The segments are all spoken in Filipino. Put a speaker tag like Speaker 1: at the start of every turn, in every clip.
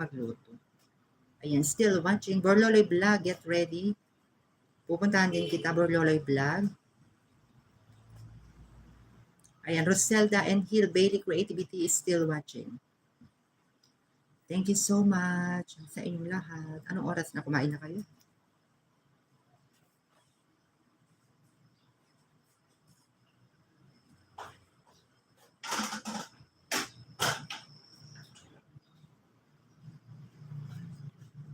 Speaker 1: magluto. Ayan, still watching. Borloloy Vlog, get ready. Pupuntahan din kita, Borloloy Vlog. Ayan, Roselda and Hill Bailey Creativity is still watching. Thank you so much sa inyong lahat. Anong oras na kumain na kayo?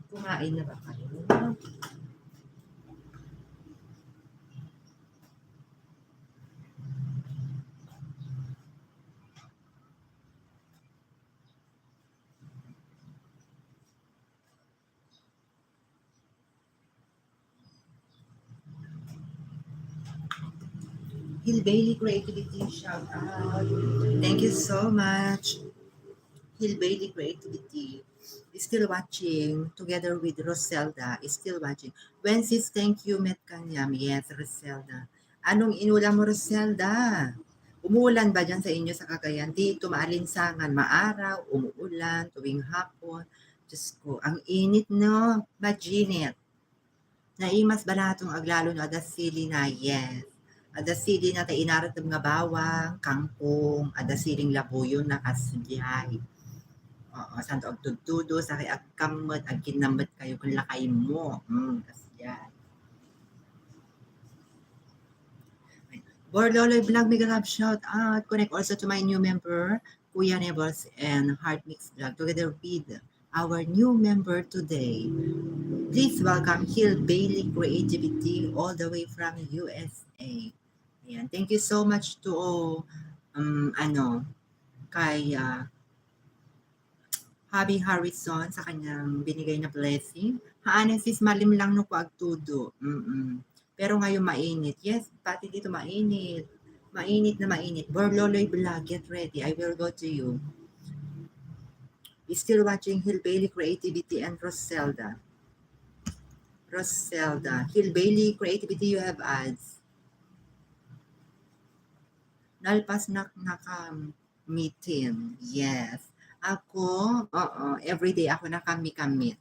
Speaker 1: Kumain na ba kayo? Hill Bailey Creativity, shout out. Thank you so much. Hill Bailey Creativity is still watching together with Roselda is still watching. Wences, thank you, Met Kanyam. Yes, Roselda. Anong inulam mo, Roselda? Umuulan ba dyan sa inyo sa Cagayan? Dito, maalinsangan, maaraw, umuulan, tuwing hapon. Diyos ko, ang init, no? Majinit. Naimas ba natong aglalo na adasili na? Yes. Adasili na tayo inarat ng mga bawang, kangkong, adasiling labuyo na kasudyay. Oo, santo ang tutudo sa kay agkamot, ang kinamot kayo kung lakay mo. Kasudyay. Borloloy Vlog, mega love shout out. Connect also to my new member, Kuya Nebos and Heart Mix Vlog, together with our new member today. Please welcome Hill Bailey Creativity all the way from USA. Ayan. Thank you so much to kay Javi Harrison sa kanyang binigay na blessing. Haanan sis malim lang no ko agtudo. Pero ngayon mainit. Yes, pati dito mainit. Mainit na mainit. Borloloy Vlog, get ready. I will go to you. You're still watching Hill Bailey Creativity and Roselda. Roselda. Hill Bailey Creativity, you have ads. Nalpas na nakamitin. Yes. Ako, everyday ako nakami-kamit.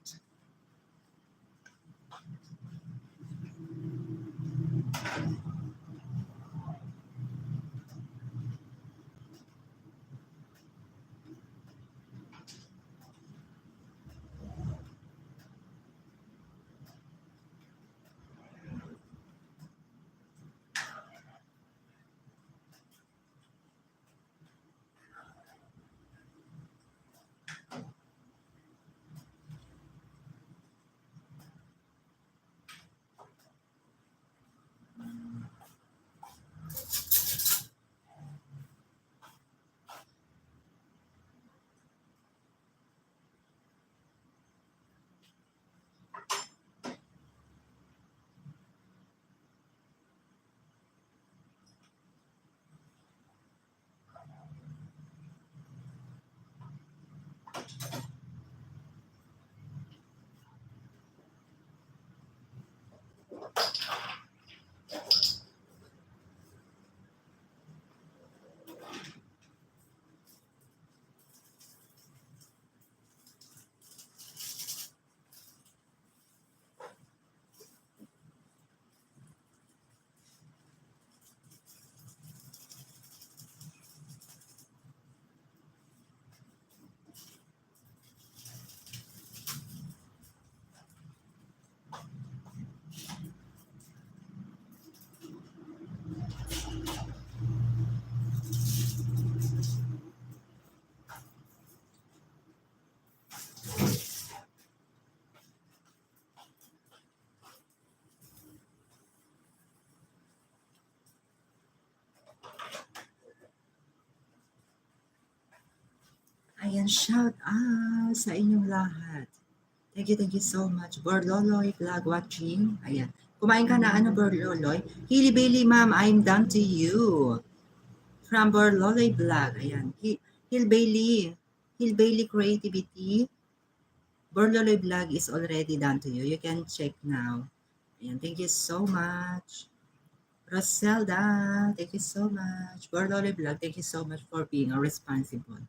Speaker 1: Ayan, shout out sa inyong lahat. Thank you so much. Borloloy Vlog watching. Ayan. Kumain ka na, Borloloy? Hilly Bailey, ma'am, I'm done to you. From Borloloy Vlog. Ayan. Hill Bailey Creativity. Borloloy Vlog is already done to you. You can check now. Ayan. Thank you so much. Roselda, thank you so much. Borloloy Vlog, thank you so much for being a responsible.